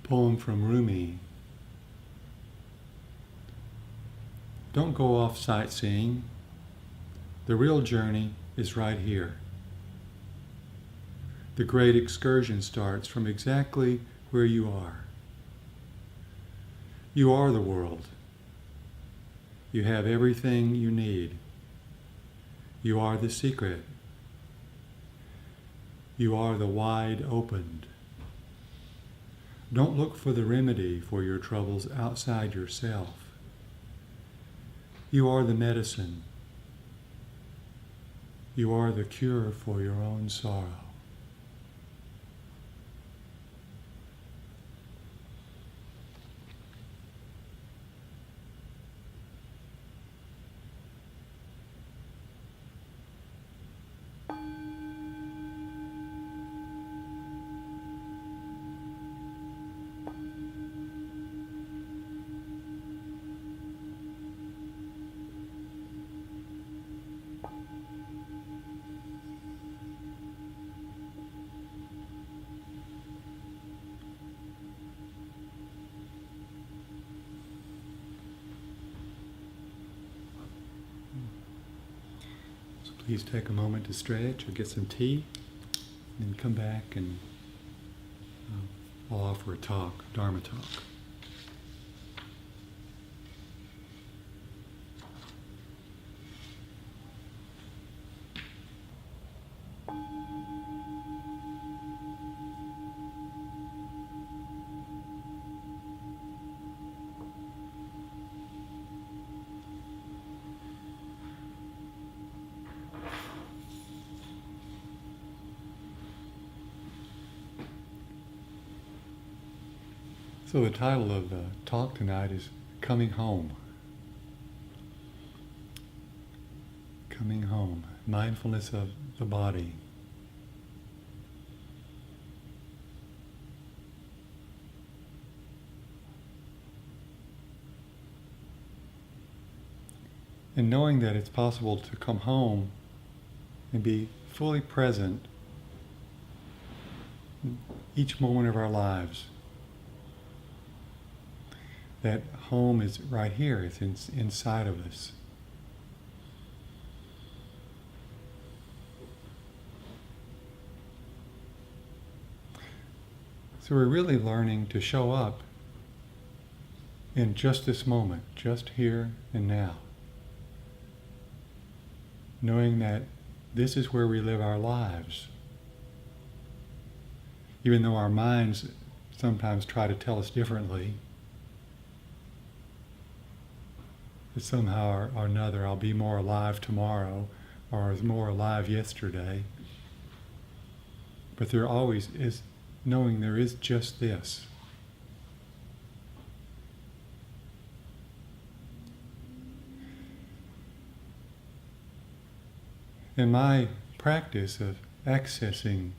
Poem from Rumi. Don't go off sightseeing. The real journey is right here. The great excursion starts from exactly where you are. You are the world. You have everything you need. You are the secret. You are the wide opened. Don't look for the remedy for your troubles outside yourself. You are the medicine. You are the cure for your own sorrow. Please take a moment to stretch or get some tea, and then come back and I'll offer a talk, Dharma Talk. So the title of the talk tonight is Coming Home. Coming home. Mindfulness of the body. And knowing that it's possible to come home and be fully present in each moment of our lives. That home is right here, it's inside of us. So we're really learning to show up in just this moment, just here and now. Knowing that this is where we live our lives. Even though our minds sometimes try to tell us differently, that somehow or another I'll be more alive tomorrow, or I was more alive yesterday. But there always is, knowing there is just this. In my practice of accessing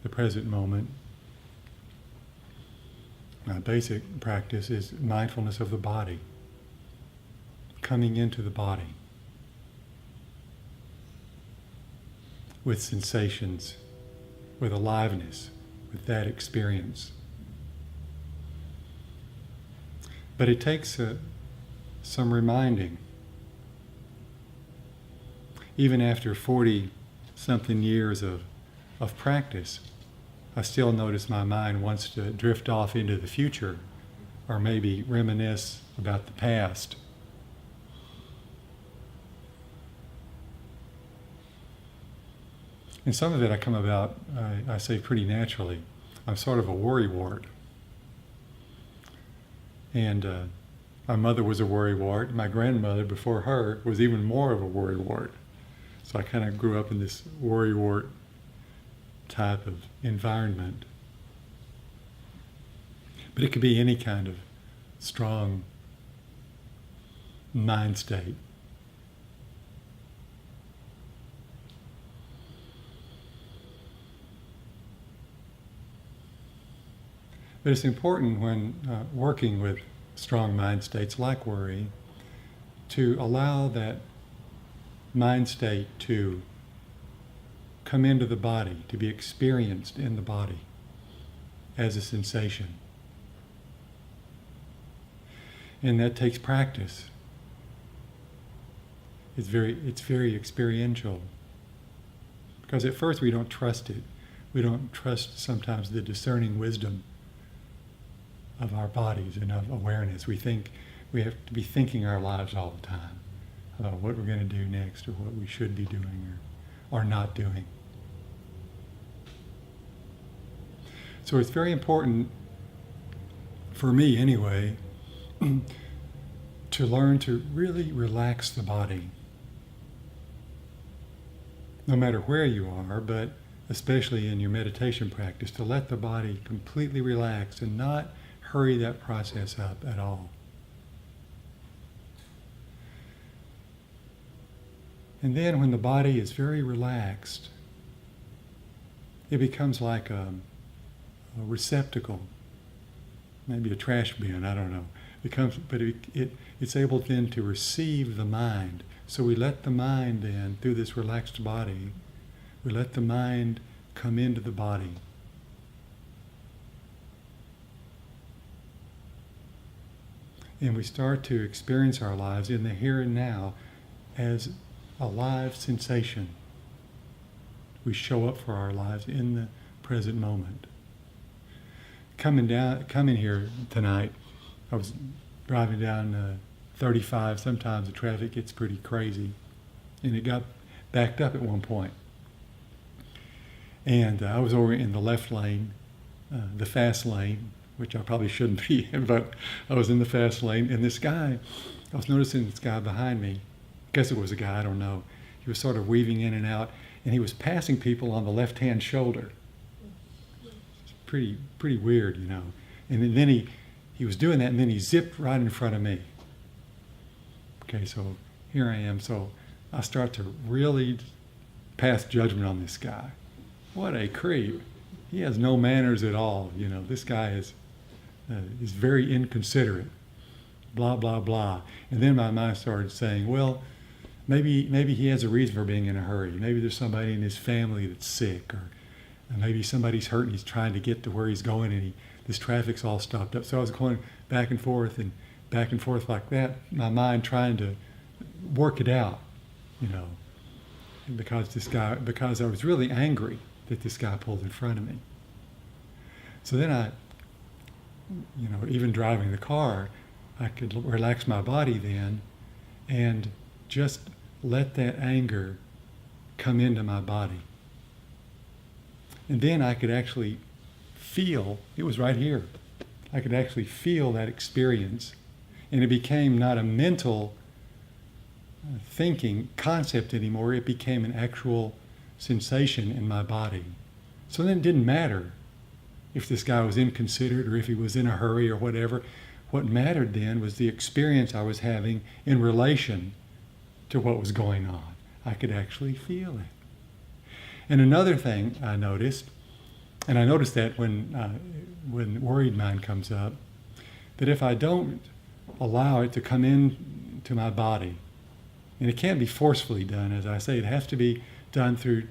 the present moment, my basic practice is mindfulness of the body. Coming into the body with sensations, with aliveness, with that experience. But it takes some reminding. Even after 40-something years of practice, I still notice my mind wants to drift off into the future or maybe reminisce about the past. And some of it I come about, I say pretty naturally. I'm sort of a worrywart. And my mother was a worrywart. My grandmother before her was even more of a worrywart. So I kind of grew up in this worrywart type of environment. But it could be any kind of strong mind state. But it's important when working with strong mind states like worry to allow that mind state to come into the body, to be experienced in the body as a sensation. And that takes practice. It's very experiential. Because at first we don't trust it. We don't trust sometimes the discerning wisdom of our bodies and of awareness. We think we have to be thinking our lives all the time about what we're going to do next or what we should be doing or not doing. So it's very important, for me anyway, to learn to really relax the body. No matter where you are, but especially in your meditation practice, to let the body completely relax and not hurry that process up at all. And then when the body is very relaxed, it becomes like a receptacle, maybe a trash bin, I don't know. It's able then to receive the mind. So we let the mind in, through this relaxed body, we let the mind come into the body. And we start to experience our lives in the here and now as a live sensation. We show up for our lives in the present moment. Coming here tonight, I was driving down 35. Sometimes the traffic gets pretty crazy, and it got backed up at one point. And I was over in the left lane, the fast lane, which I probably shouldn't be in, but I was in the fast lane, and I was noticing this guy behind me. I guess it was a guy, I don't know. He was sort of weaving in and out, and he was passing people on the left-hand shoulder. Pretty weird, you know. And then he was doing that, and then he zipped right in front of me. Okay, so here I am. So I start to really pass judgment on this guy. What a creep. He has no manners at all. You know, this guy is very inconsiderate. Blah, blah, blah. And then my mind started saying, well, maybe he has a reason for being in a hurry. Maybe there's somebody in his family that's sick, or maybe somebody's hurt and he's trying to get to where he's going, and this traffic's all stopped up. So I was going back and forth like that, my mind trying to work it out, you know, because I was really angry that this guy pulled in front of me. So then I, you know, even driving the car, I could relax my body then and just let that anger come into my body. And then I could actually feel, it was right here, I could actually feel that experience. And it became not a mental thinking concept anymore, it became an actual sensation in my body. So then it didn't matter if this guy was inconsiderate or if he was in a hurry or whatever. What mattered then was the experience I was having in relation to what was going on. I could actually feel it. And another thing I noticed, and I noticed that when worried mind comes up, that if I don't allow it to come in to my body, and it can't be forcefully done, as I say, it has to be done through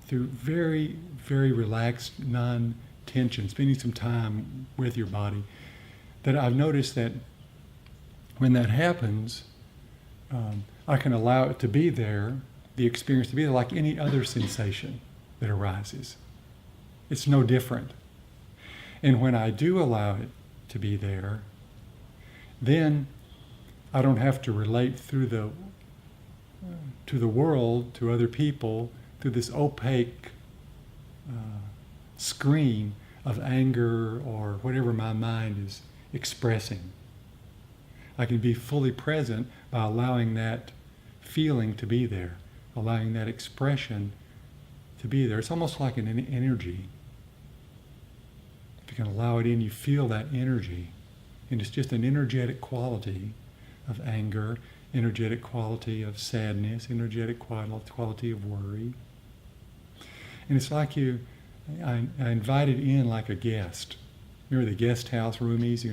very, very relaxed, non-tension, spending some time with your body, that I've noticed that when that happens, I can allow it to be there, the experience to be there, like any other sensation that arises. It's no different. And when I do allow it to be there, then I don't have to relate to the world, to other people, through this opaque screen of anger or whatever my mind is expressing. I can be fully present by allowing that feeling to be there, allowing that expression to be there. It's almost like an energy. If you can allow it in, you feel that energy. And it's just an energetic quality of anger, energetic quality of sadness, energetic quality of worry. And it's like I invite it in like a guest. Remember the guest house, Rumi's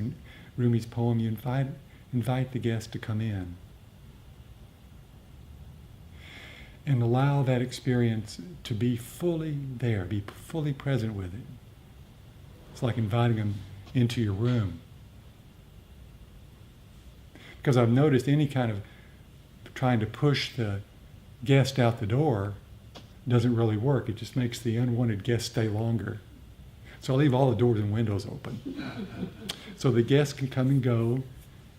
poem, you invite the guest to come in. And allow that experience to be fully there, be fully present with it. It's like inviting them into your room. Because I've noticed any kind of trying to push the guest out the door doesn't really work. It just makes the unwanted guest stay longer. So I leave all the doors and windows open. So the guest can come and go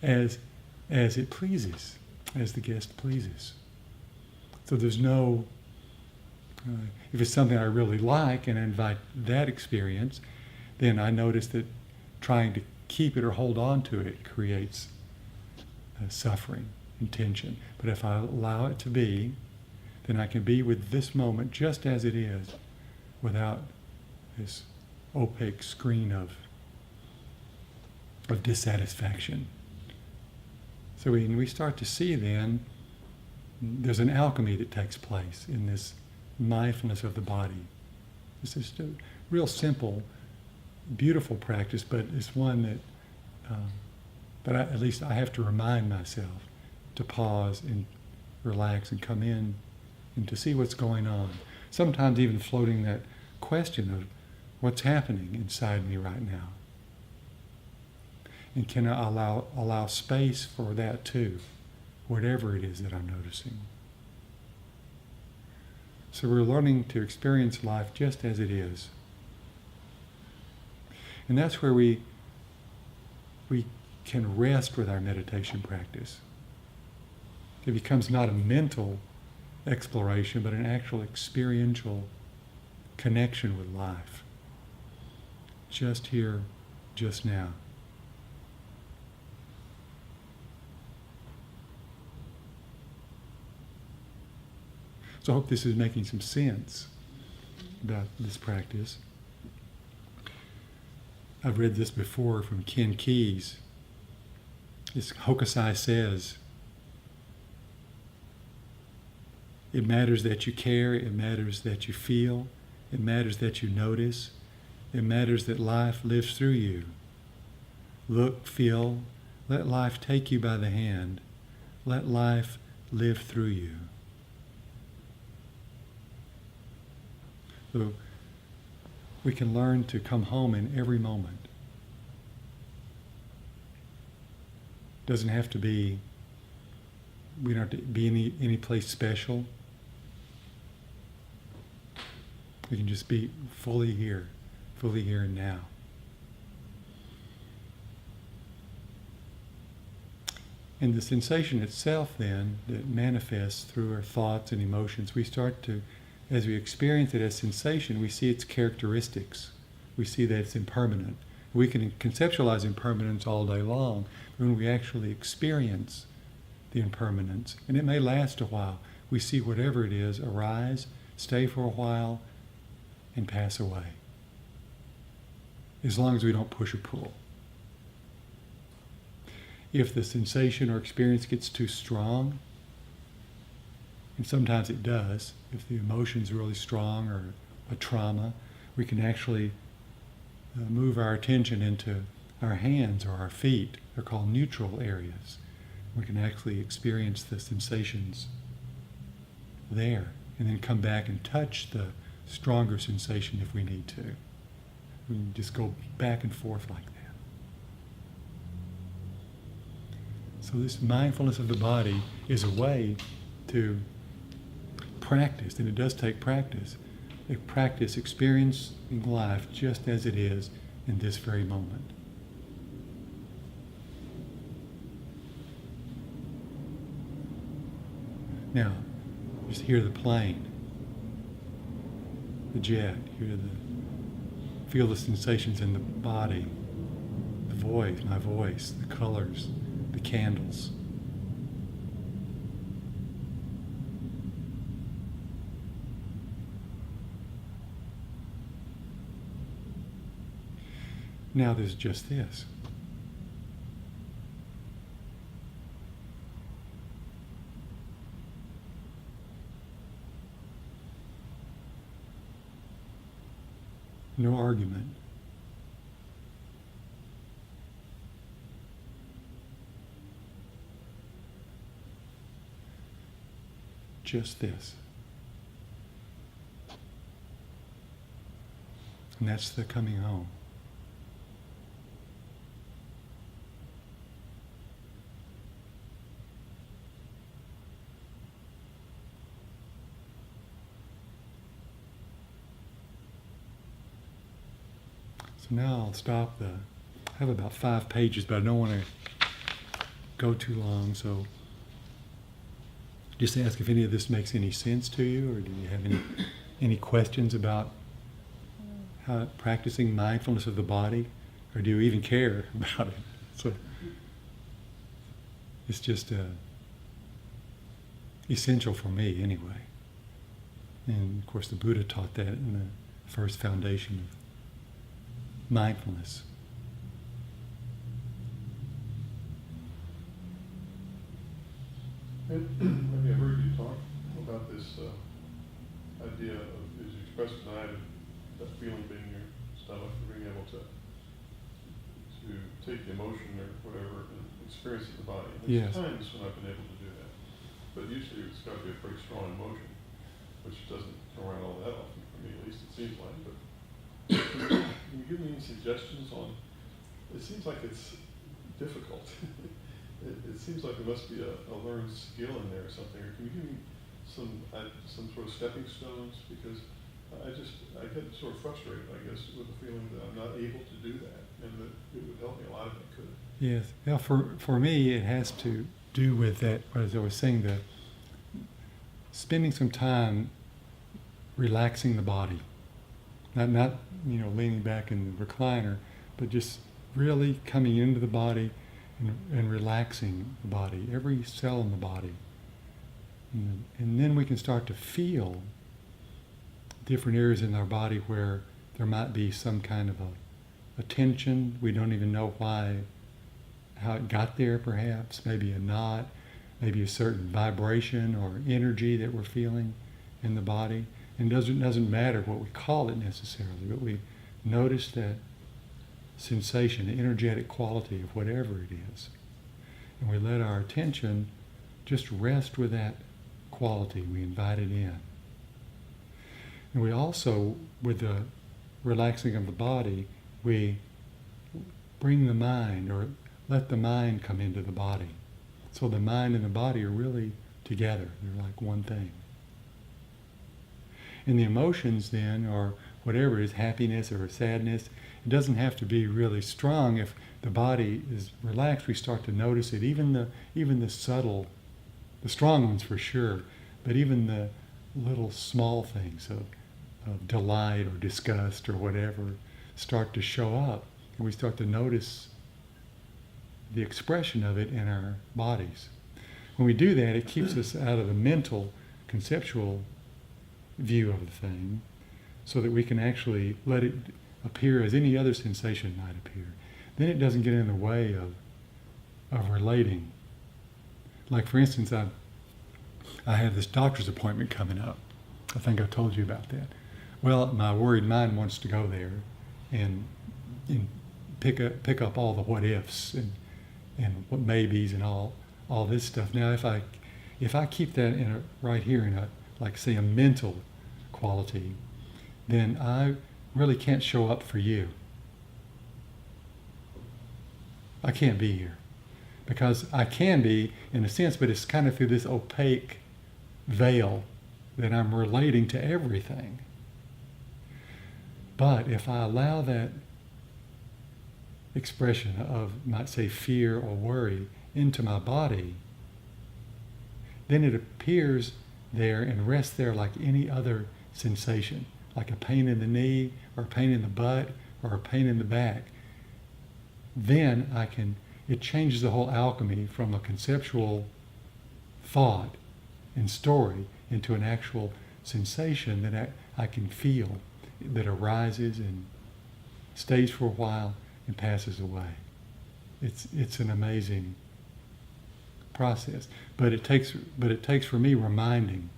as it pleases, as the guest pleases. So there's no, if it's something I really like and I invite that experience, then I notice that trying to keep it or hold on to it creates suffering and tension. But if I allow it to be, then I can be with this moment just as it is, without this opaque screen of dissatisfaction. So when we start to see then, there's an alchemy that takes place in this mindfulness of the body. It's just a real simple, beautiful practice, but it's one that at least I have to remind myself to pause and relax and come in and to see what's going on. Sometimes even floating that question of what's happening inside me right now. And can I allow space for that too, whatever it is that I'm noticing. So we're learning to experience life just as it is. And that's where we can rest with our meditation practice. It becomes not a mental exploration, but an actual experiential connection with life. Just here, just now. So I hope this is making some sense about this practice. I've read this before from Ken Keyes. This Hokusai says, it matters that you care, it matters that you feel, it matters that you notice, it matters that life lives through you. Look, feel, let life take you by the hand, let life live through you. So we can learn to come home in every moment. Doesn't have to be, we don't have to be any place special. We can just be fully here and now. And the sensation itself then, that manifests through our thoughts and emotions, we start to, as we experience it as sensation, we see its characteristics. We see that it's impermanent. We can conceptualize impermanence all day long, but when we actually experience the impermanence, and it may last a while, we see whatever it is arise, stay for a while, and pass away. As long as we don't push or pull. If the sensation or experience gets too strong, and sometimes it does, if the emotion's really strong or a trauma, we can actually move our attention into our hands or our feet. They're called neutral areas. We can actually experience the sensations there, and then come back and touch the stronger sensation if we need to. We can just go back and forth like that. So this mindfulness of the body is a way to practice, and it does take practice. Practice experiencing life just as it is in this very moment. Now, just hear the plane, the jet, feel the sensations in the body, the voice, my voice, the colors, the candles. Now there's just this. No argument. Just this. And that's the coming home. So now I'll stop I have about 5 pages, but I don't want to go too long, so just ask if any of this makes any sense to you, or do you have any questions about how practicing mindfulness of the body, or do you even care about it? So it's just essential for me anyway. And of course the Buddha taught that in the first foundation of mindfulness. Maybe I heard you talk about this idea of, as you expressed tonight, of that feeling being in your stomach, being able to take the emotion or whatever and experience it in the body. And there's times when I've been able to do that, but usually it's got to be a pretty strong emotion, which doesn't come around all that often for me, at least it seems like. But can you give me any suggestions on? It seems like it's difficult. It seems like there must be a learned skill in there or something. Or can you give me some sort of stepping stones? Because I get sort of frustrated, I guess, with the feeling that I'm not able to do that, and that it would help me a lot if I could. Yes. Well, for me, it has to do with that, as I was saying, spending some time relaxing the body, not leaning back in the recliner, but just really coming into the body. And relaxing the body, every cell in the body. And then we can start to feel different areas in our body where there might be some kind of a tension. We don't even know how it got there perhaps, maybe a knot, maybe a certain vibration or energy that we're feeling in the body. And it doesn't matter what we call it necessarily, but we notice that sensation, the energetic quality of whatever it is. And we let our attention just rest with that quality. We invite it in. And we also, with the relaxing of the body, we bring the mind, or let the mind come into the body. So the mind and the body are really together. They're like one thing. And the emotions then, or whatever it is, happiness or sadness, it doesn't have to be really strong. If the body is relaxed, we start to notice it. Even the subtle, the strong ones for sure, but even the little small things of delight or disgust or whatever start to show up. And we start to notice the expression of it in our bodies. When we do that, it keeps us out of the mental, conceptual view of the thing, so that we can actually let it appear as any other sensation might appear. Then it doesn't get in the way of relating. Like for instance, I have this doctor's appointment coming up. I think I told you about that. Well, my worried mind wants to go there and pick up all the what ifs and what maybes and all this stuff. Now, if I keep that right here in like say a mental quality, then I really can't show up for you. I can't be here. Because I can be, in a sense, but it's kind of through this opaque veil that I'm relating to everything. But if I allow that expression of, might say, fear or worry into my body, then it appears there and rests there like any other sensation, like a pain in the knee, or a pain in the butt, or a pain in the back. Then it changes the whole alchemy from a conceptual thought and story into an actual sensation that I can feel, that arises and stays for a while and passes away. It's an amazing process, but it takes for me reminding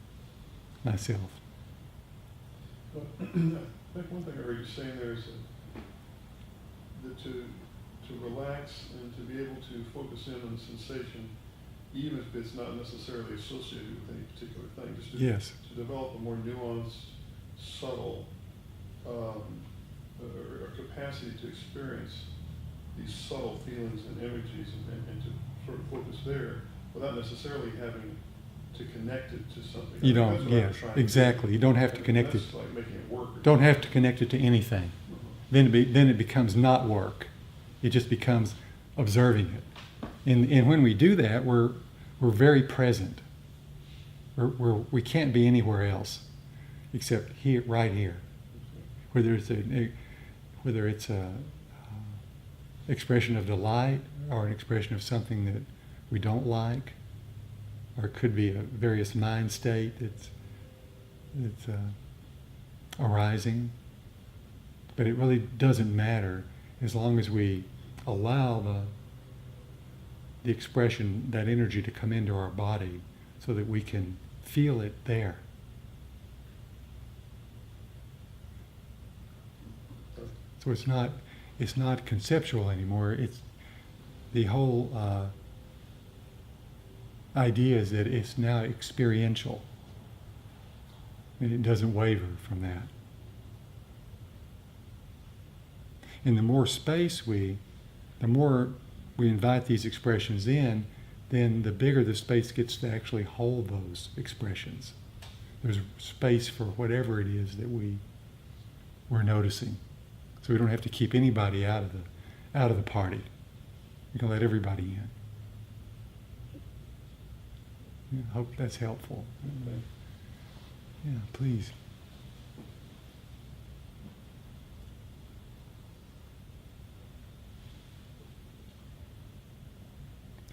myself. Well, I think one thing I heard you saying there is that to relax and to be able to focus in on the sensation, even if it's not necessarily associated with any particular thing, just to develop a more nuanced, subtle, or capacity to experience these subtle feelings and energies and to sort of focus there without necessarily having to connect it to something. You don't, yes, exactly. You don't have to connect it. Like making it work. Don't have to connect it to anything. then it becomes not work. It just becomes observing it. And when we do that, we're very present. We can't be anywhere else except here, right here. Whether it's a expression of delight or an expression of something that we don't like, or it could be a various mind state that's arising. But it really doesn't matter as long as we allow the expression, that energy, to come into our body so that we can feel it there. So it's not conceptual anymore. It's the whole idea is that it's now experiential, and it doesn't waver from that. And the more the more we invite these expressions in, then the bigger the space gets to actually hold those expressions. There's space for whatever it is that we're noticing. So we don't have to keep anybody out of the party. We can let everybody in. Yeah, I hope that's helpful. Yeah, please.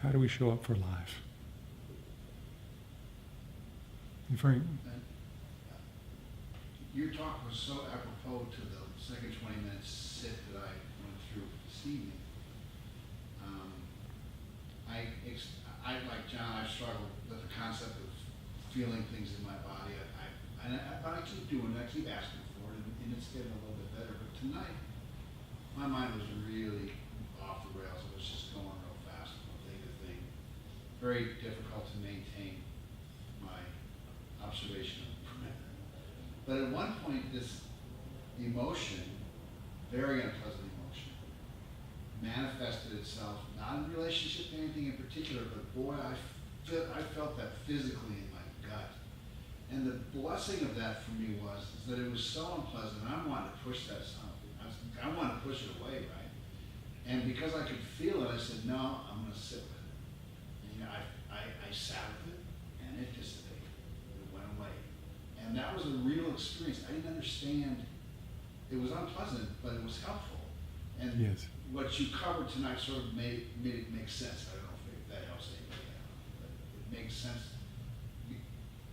How do we show up for life? And Frank? Your talk was so apropos to the second 20 minutes sit that I went through this evening. I like John, I struggle with the concept of feeling things in my body. But I keep doing it, I keep asking for it, and it's getting a little bit better. But tonight, my mind was really off the rails. It was just going real fast from thing to thing. Very difficult to maintain my observation of the perimeter. But at one point, this emotion, very unpleasant emotion, manifested itself, not in relationship to anything in particular, but boy, I felt that physically in my gut. And the blessing of that for me was that it was so unpleasant, and I wanted to push that something. I wanted to push it away, right? And because I could feel it, I said, no, I'm going to sit with it. And I sat with it, and it dissipated. It went away. And that was a real experience. I didn't understand. It was unpleasant, but it was helpful. And Yes. What you covered tonight sort of made it make sense. I don't know if that helps anybody out, but it makes sense.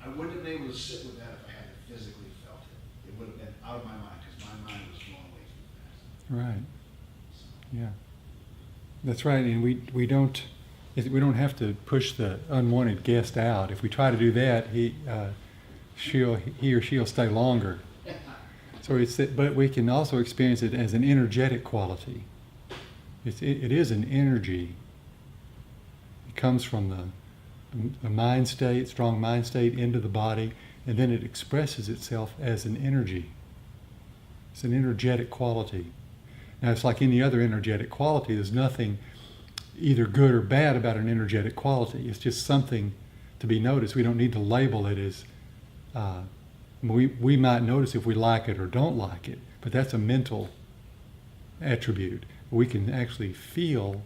I wouldn't have been able to sit with that if I hadn't physically felt it. It would have been out of my mind because my mind was going way too fast. Right. So, Yeah. That's right. And we don't have to push the unwanted guest out. If we try to do that, he or she'll stay longer. So but we can also experience it as an energetic quality. It is an energy. It comes from the mind state, strong mind state, into the body, and then it expresses itself as an energy. It's an energetic quality. Now, it's like any other energetic quality. There's nothing either good or bad about an energetic quality. It's just something to be noticed. We don't need to label it as, we might notice if we like it or don't like it, but that's a mental attribute. We can actually feel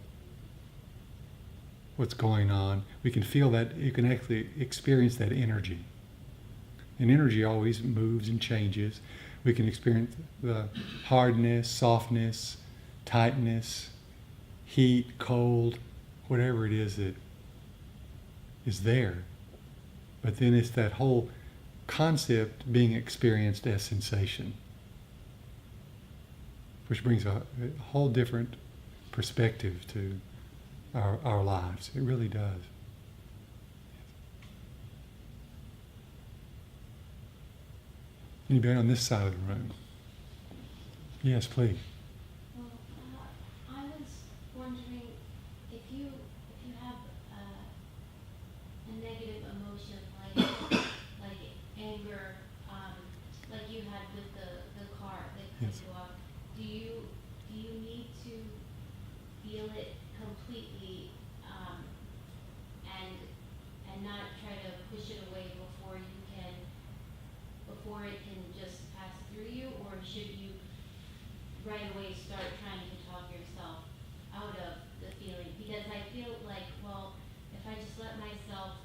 what's going on. We can feel that, you can actually experience that energy. And energy always moves and changes. We can experience the hardness, softness, tightness, heat, cold, whatever it is that is there. But then it's that whole concept being experienced as sensation, which brings a whole different perspective to our lives. It really does. Anybody on this side of the room? Yes, please. Well, I was wondering if you have a negative emotion like anger, like you had with the car that cut Yes. you off. Do you need to feel it completely and not try to push it away before it can just pass through you, or should you right away start trying to talk yourself out of the feeling, because I feel like, well, if I just let myself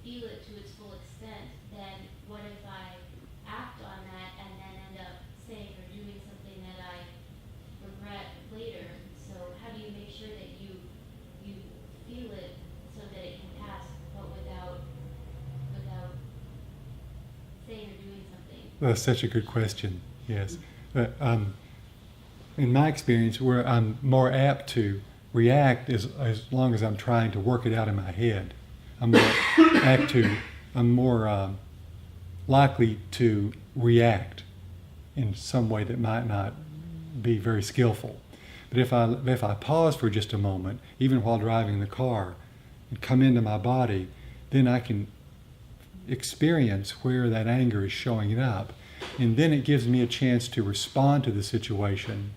feel it to its full extent, then what if I act on that and then end up saying or doing something that I regret later? So how do you make sure that you feel it so that it can pass, but without saying or doing something? Well, that's such a good question. Yes. In my experience, where I'm more apt to react as long as I'm trying to work it out in my head. I'm more likely to react in some way that might not be very skillful. But if I pause for just a moment, even while driving the car, and come into my body, then I can experience where that anger is showing up. And then it gives me a chance to respond to the situation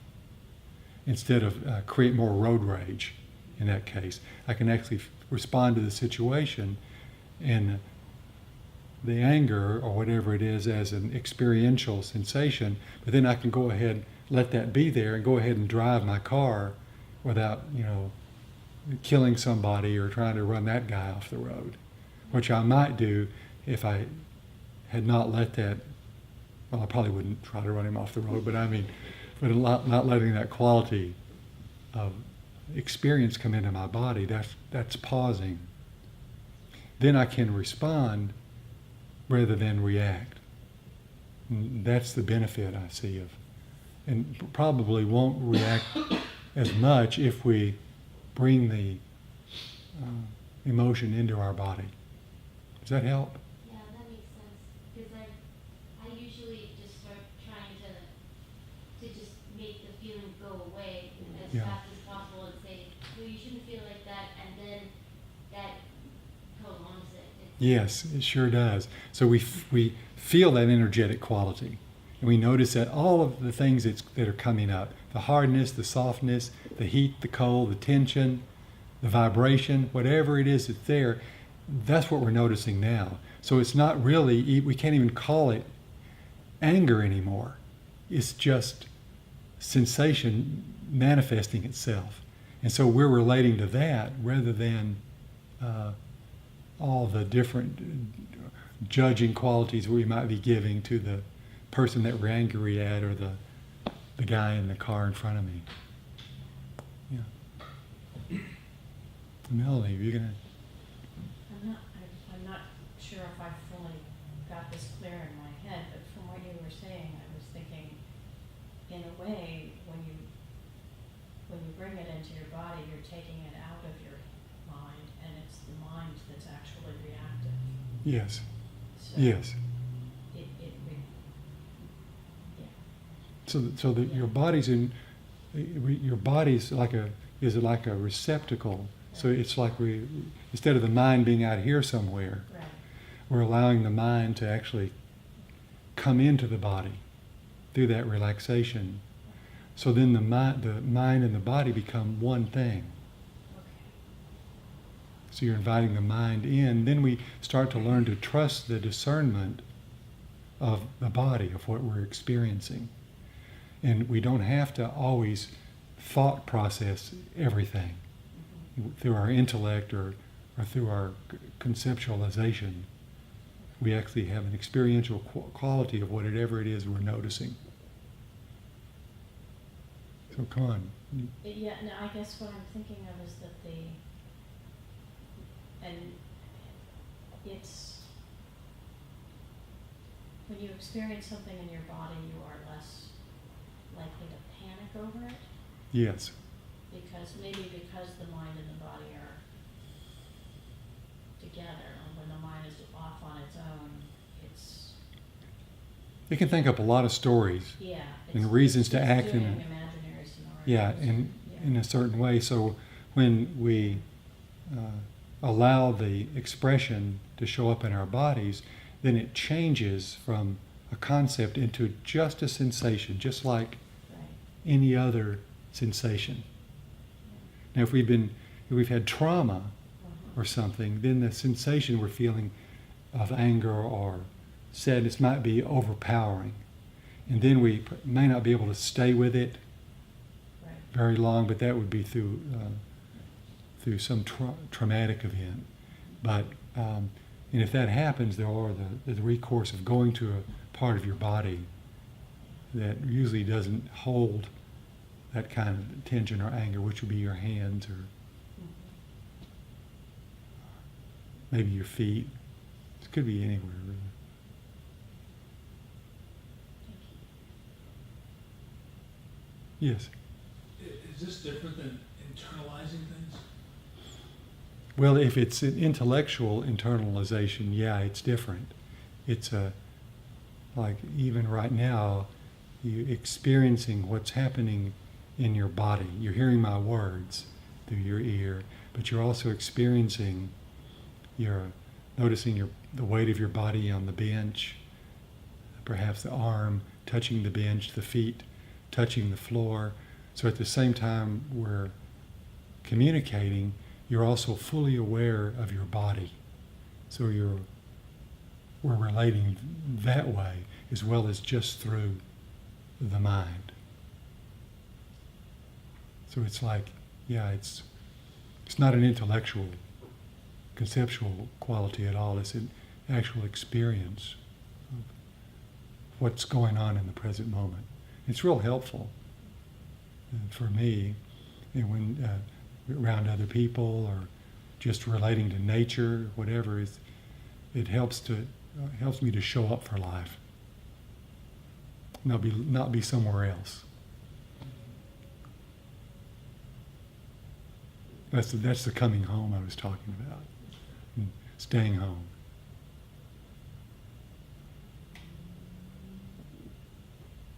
instead of create more road rage in that case. I can actually respond to the situation and the anger or whatever it is as an experiential sensation, but then I can go ahead, let that be there, and go ahead and drive my car without, killing somebody or trying to run that guy off the road, which I might do if I had not let that. Well, I probably wouldn't try to run him off the road, but not letting that quality of experience come into my body. That's pausing. Then I can respond rather than react. And that's the benefit I see of, and probably won't react as much if we bring the emotion into our body. Does that help? Yeah, that makes sense. Because I usually just start trying to just make the feeling go away as Yeah. fast as possible and say, well, you shouldn't feel like that, and then that prolongs it. Yes, it sure does. So we feel that energetic quality, and we notice that all of the things that are coming up, the hardness, the softness, the heat, the cold, the tension, the vibration, whatever it is that's there, that's what we're noticing now. So it's not really, we can't even call it anger anymore. It's just sensation manifesting itself. And so we're relating to that rather than all the different judging qualities we might be giving to the person that we're angry at or the guy in the car in front of me. Yeah. Melanie, you're gonna. I'm not sure if I fully got this clear in my head, but from what you were saying, I was thinking, in a way, when you bring it into your body, you're taking it out of your mind, and it's the mind that's actually reactive. Yes. So Yes. Yeah. So that your body's is like a receptacle. So it's like instead of the mind being out here somewhere, Right. we're allowing the mind to actually come into the body through that relaxation. So then the mind and the body become one thing. Okay. So you're inviting the mind in. Then we start to learn to trust the discernment of the body, of what we're experiencing. And we don't have to always thought process everything through our intellect or through our conceptualization. We actually have an experiential quality of whatever it is we're noticing. So come on. Yeah, no, I guess what I'm thinking of is that it's, when you experience something in your body, you are less likely to panic over it, Yes. because the mind and the body are together, and when the mind is off on its own, It can think up a lot of stories. yeah. And reasons to act doing in imaginary scenarios. Yeah, in a certain way. So when we allow the expression to show up in our bodies, then it changes from a concept into just a sensation, just like Right. any other sensation. Now, if we've had trauma or something, then the sensation we're feeling of anger or sadness might be overpowering. And then we may not be able to stay with it Right. very long, but that would be through some traumatic event. But and if that happens, there are the recourse of going to a part of your body that usually doesn't hold that kind of tension or anger, which would be your hands or maybe your feet. It could be anywhere, really. Yes. Is this different than internalizing things? Well, if it's an intellectual internalization, yeah, it's different. It's like even right now, you're experiencing what's happening in your body. You're hearing my words through your ear, but you're also experiencing, you're noticing the weight of your body on the bench, perhaps the arm touching the bench, the feet touching the floor. So at the same time we're communicating, you're also fully aware of your body. So we're relating that way as well as just through the mind. So it's like, yeah, it's not an intellectual, conceptual quality at all. It's an actual experience of what's going on in the present moment. It's real helpful for me, and when around other people or just relating to nature, whatever, it helps me to show up for life, not be somewhere else. That's the coming home I was talking about, and staying home.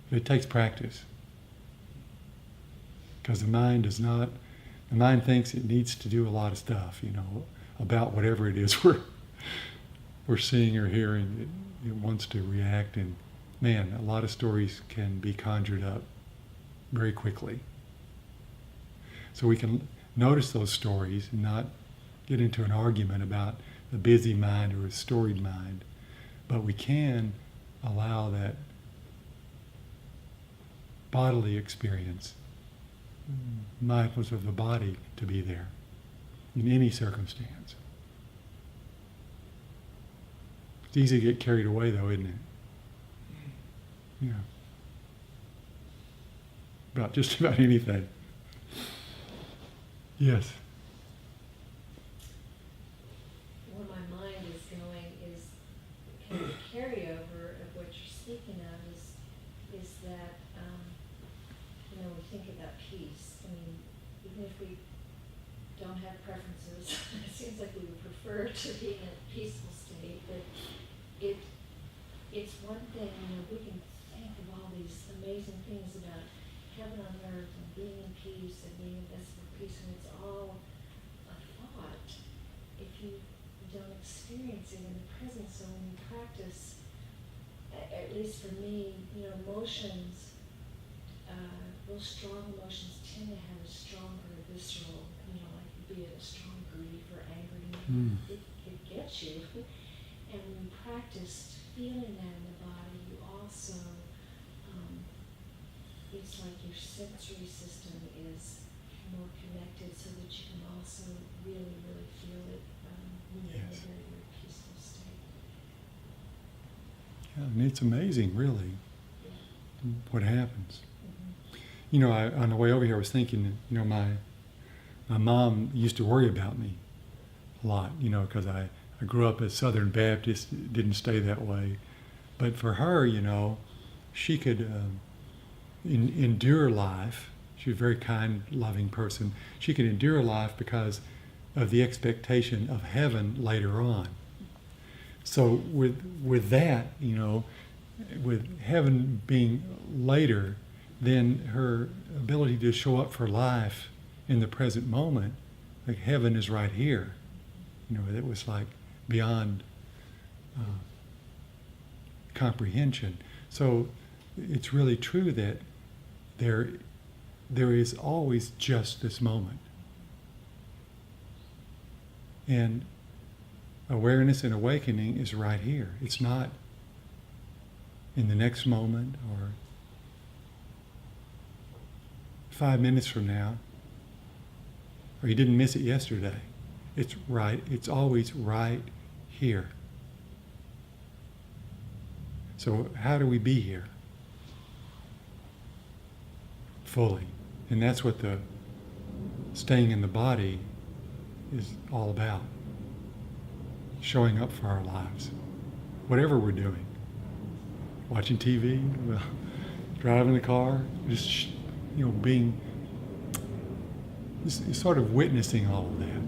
But it takes practice, because the mind thinks it needs to do a lot of stuff, about whatever it is we're seeing or hearing. It wants to react, and man, a lot of stories can be conjured up very quickly. So we can notice those stories and not get into an argument about a busy mind or a storied mind, but we can allow that bodily experience, mindfulness of the body, to be there in any circumstance. It's easy to get carried away, though, isn't it? Yeah. Just about anything. Yes. Where my mind is going is kind of a carryover of what you're speaking of is that, we think about peace. I mean, even if we don't have preferences, it seems like we would prefer to be in a peaceful state, but it's one thing, we can think of all these amazing things about heaven on earth and being in peace and being in this for peace, and it's all a thought if you don't experience it in the present. So when you practice, at least for me, emotions, those strong emotions tend to have a stronger visceral, like be it a strong grief or anger, it gets you. And when you practice feeling that in the body, you also, it's like your sensory system is more connected so that you can also really, really feel it when you're in a very, very peaceful state. Yeah, and it's amazing, really, what happens. Mm-hmm. On the way over here, I was thinking, my mom used to worry about me a lot, because I grew up as Southern Baptist, didn't stay that way. But for her, she could endure life. She was a very kind, loving person. She could endure life because of the expectation of heaven later on. So with that, with heaven being later, then her ability to show up for life in the present moment, like heaven is right here. It was like beyond comprehension. So it's really true that there is always just this moment. And awareness and awakening is right here. It's not in the next moment or 5 minutes from now, or you didn't miss it yesterday. It's always right here. So how do we be here? Fully. And that's what the staying in the body is all about. Showing up for our lives. Whatever we're doing. Watching TV, well, driving the car, just, being, sort of witnessing all of that.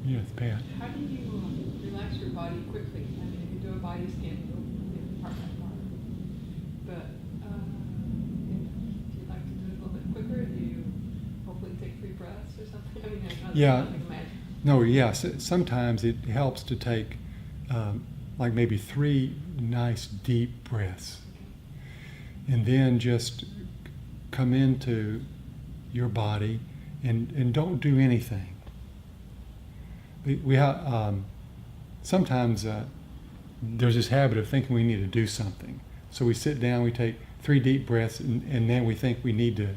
Yes, Pat. How do you relax your body quickly? I mean, if you do a body scan, you'll part by part. But if you'd like to do it a little bit quicker, do you hopefully take 3 breaths or something? I mean, Yeah. nothing magic. No, yes. Sometimes it helps to take like maybe 3 nice deep breaths. And then just come into your body and don't do anything. We have sometimes there's this habit of thinking we need to do something. So we sit down, we take 3 deep breaths, and then we think we need to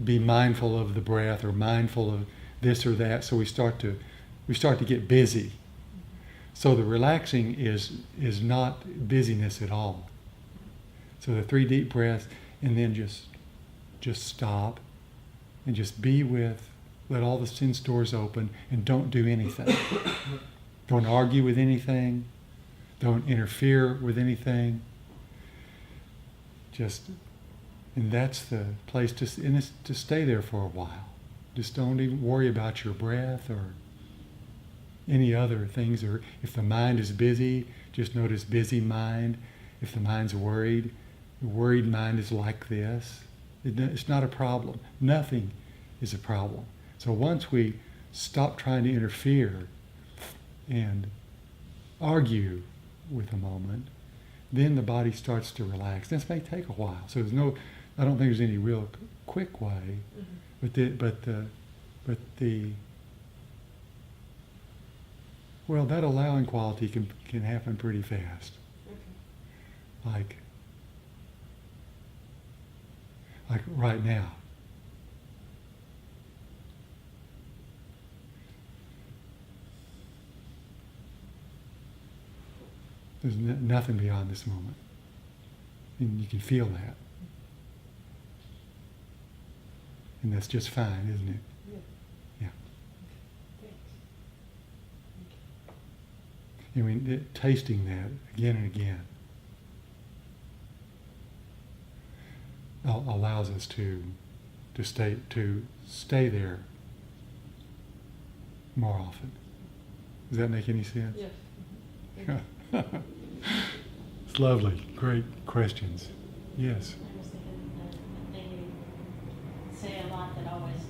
be mindful of the breath or mindful of this or that. So we start to get busy. So the relaxing is not busyness at all. So the 3 deep breaths, and then just stop and just be with. Let all the sense doors open and don't do anything. Don't argue with anything. Don't interfere with anything. And that's the place to stay there for a while. Just don't even worry about your breath or any other things. Or if the mind is busy, just notice busy mind. If the mind's worried, the worried mind is like this. It's not a problem. Nothing is a problem. So once we stop trying to interfere and argue with a moment, then the body starts to relax. This may take a while. So I don't think there's any real quick way, but that allowing quality can happen pretty fast. Okay. Like right now. There's nothing beyond this moment. And you can feel that. And that's just fine, isn't it? Yeah. Yeah. Thanks. I mean, tasting that again and again allows us to stay there more often. Does that make any sense? Yes. Yeah. It's lovely. Great questions. Yes. I was thinking the thing you say a lot that reminded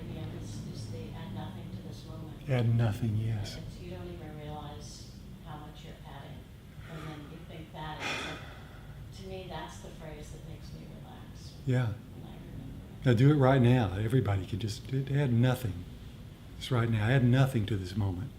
me of is the add nothing to this moment. Add nothing, yes. You don't even realize how much you're adding, and then you think that to me, that's the phrase that makes me relax. Yeah. When I remember it. Now do it right now. Everybody can just add nothing. Just right now. Add nothing to this moment.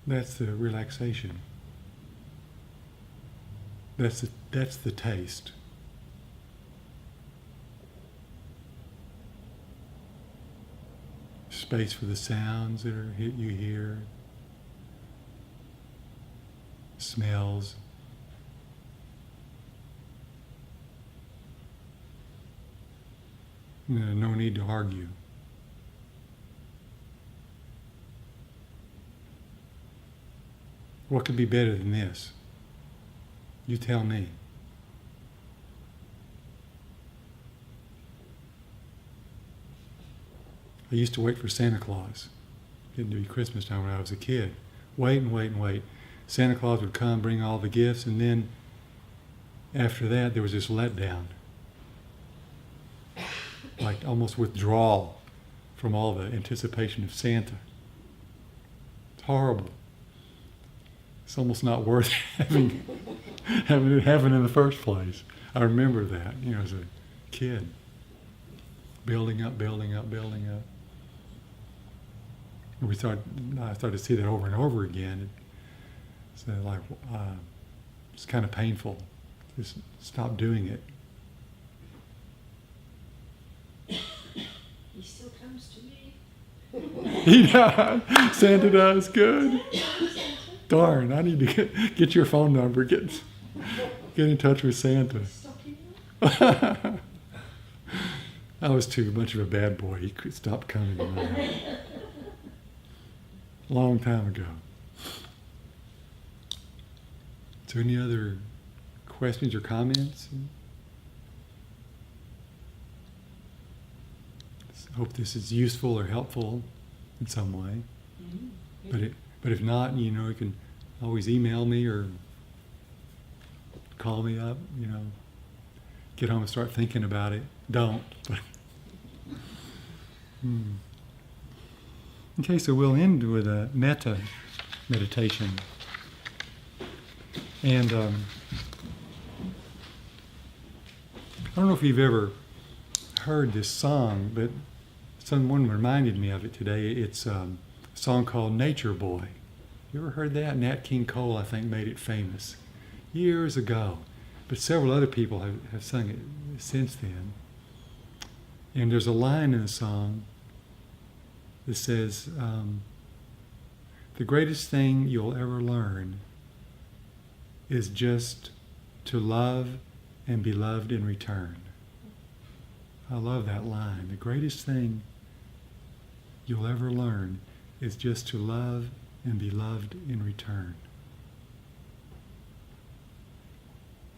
That's the relaxation. That's the taste. Space for the sounds that you hear. Smells. No need to argue. What could be better than this? You tell me. I used to wait for Santa Claus. Getting to be Christmas time when I was a kid. Wait and wait and wait. Santa Claus would come, bring all the gifts, and then after that, there was this letdown, like almost withdrawal from all the anticipation of Santa. It's horrible. It's almost not worth having it happen in the first place. I remember that, as a kid. Building up, building up, building up. And I started to see that over and over again. So it's kind of painful. Just stop doing it. He still comes to me. He does. Santa does. Good. Darn, I need to get your phone number. Get in touch with Santa. Stalking you? I was too much of a bad boy. He could stop coming around. Long time ago. So any other questions or comments? Hope this is useful or helpful in some way. But if not, you can always email me or call me up, get home and start thinking about it. Don't. But Okay, so we'll end with a Metta meditation. And I don't know if you've ever heard this song, but someone reminded me of it today. It's a song called Nature Boy. You ever heard that? Nat King Cole, I think, made it famous years ago. But several other people have sung it since then. And there's a line in the song that says, the greatest thing you'll ever learn is just to love and be loved in return. I love that line. The greatest thing you'll ever learn is just to love and be loved in return.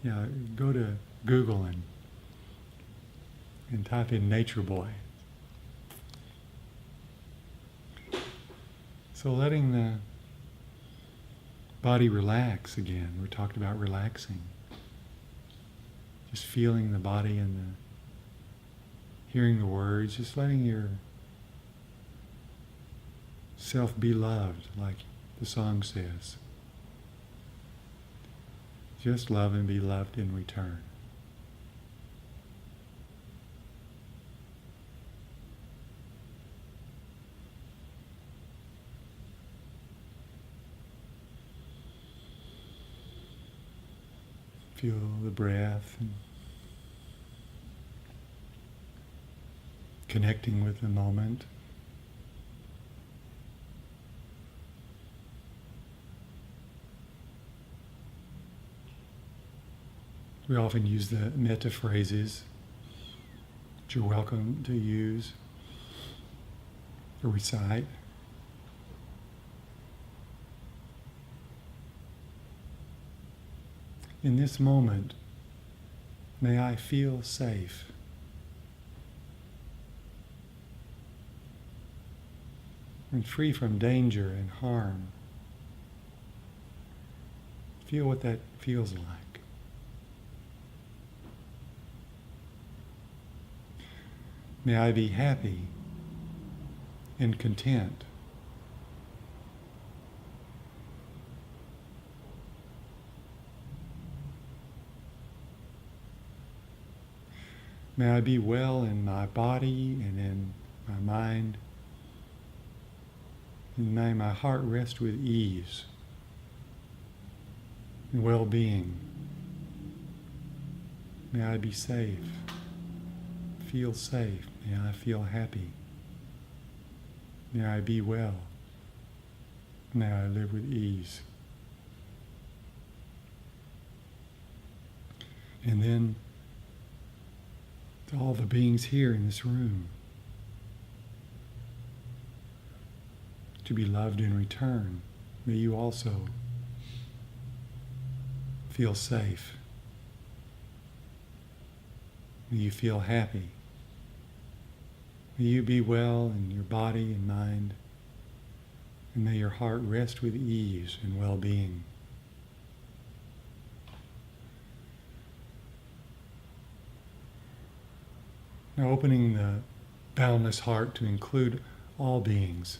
Yeah, go to Google and type in Nature Boy. So letting the body relax again. We talked about relaxing. Just feeling the body and hearing the words, just letting your self be loved, like the song says. Just love and be loved in return. Feel the breath and connecting with the moment. We often use the metta phrases, which you're welcome to use or recite. In this moment, may I feel safe. And free from danger and harm. Feel what that feels like. May I be happy and content. May I be well in my body and in my mind. And may my heart rest with ease and well-being. May I be safe, feel safe. May I feel happy. May I be well. May I live with ease. And then to all the beings here in this room, to be loved in return, may you also feel safe. May you feel happy. May you be well in your body and mind, and may your heart rest with ease and well-being. Now opening the boundless heart to include all beings,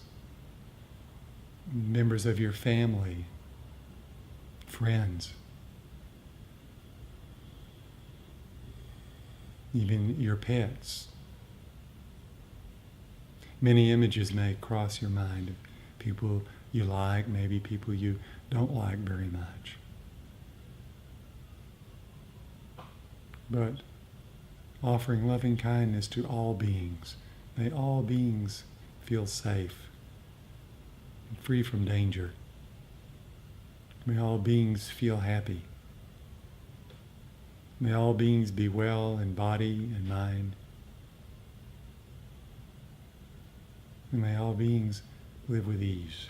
members of your family, friends, even your pets. Many images may cross your mind of people you like, maybe people you don't like very much. But offering loving kindness to all beings. May all beings feel safe and free from danger. May all beings feel happy. May all beings be well in body and mind. And may all beings live with ease.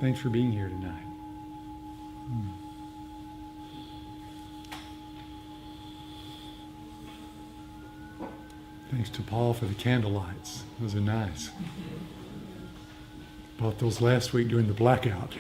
Thanks for being here tonight. Thanks to Paul for the candle lights. Those are nice. Bought those last week during the blackout.